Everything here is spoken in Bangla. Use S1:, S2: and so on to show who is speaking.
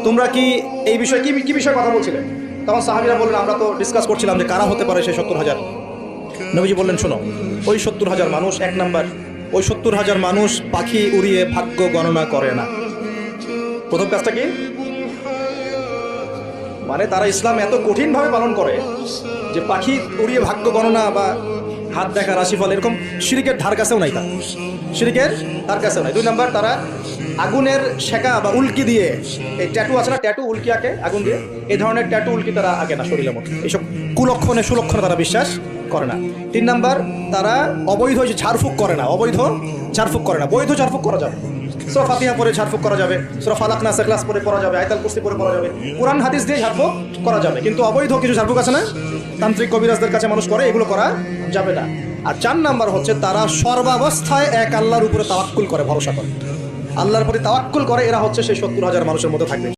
S1: তোমরা কি এই বিষয়ে কি বিষয়ে কথা বলছিলে? তখন সাহাবীরা বললেন, আমরা তো ডিসকাস করছিলাম যে কারা হতে পারে সেই 70,000। নবীজি বললেন, শোনো, ওই 70,000 মানুষ, এক নাম্বার, ওই 70,000 মানুষ পাখি উড়িয়ে ভাগ্য গণনা করে না। প্রথম কাজটা কি? মানে তারা ইসলাম এত কঠিনভাবে পালন করে যে পাখি উড়িয়ে ভাগ্য গণনা বা হাত দেখা, রাশিফল, এরকম শিরিকের ধার কাছেও নাই। তার শিরিকের ধার কাছেও নাই। 2 নাম্বার, তারা আগুনের শেখা বা উল্কি দিয়ে, এই ট্যাটু আছে না, ট্যাটু উল্কি আঁকে আগুন দিয়ে, এই ধরনের ট্যাটু উল্কি তারা আঁকে না শরীরের মধ্যে। এইসব কুলক্ষণে সুলক্ষণে তারা বিশ্বাস করে না। 3 নাম্বার, তারা অবৈধ ঝাড়ফুঁক করে না। অবৈধ ঝাড়ফুঁক করে না। বৈধ ঝাড়ফুঁক করা যাবে, সূরা ফাতিহা পড়ে ঝাড়ফুঁক করা যাবে, সূরা ফালাক নাস ইখলাস পড়ে পড়া যাবে, আয়াতুল কুরসি পড়ে পড়া যাবে, কুরআন হাদিস দিয়ে ঝাড়ফুঁক করা যাবে। কিন্তু অবৈধ কিছু ঝাড়ফুঁক আছে না, তান্ত্রিক কবিরাজদের কাছে মানুষ করে, এগুলো করা যাবে না। আর 4 নাম্বার হচ্ছে, তারা সর্বাবস্থায় এক আল্লাহর উপরে তাওয়াক্কুল করে, ভরসা করে, আল্লাহর প্রতি তাওয়াক্কুল করে। এরা হচ্ছে সেই 70,000 মানুষের মধ্যে থাকবে।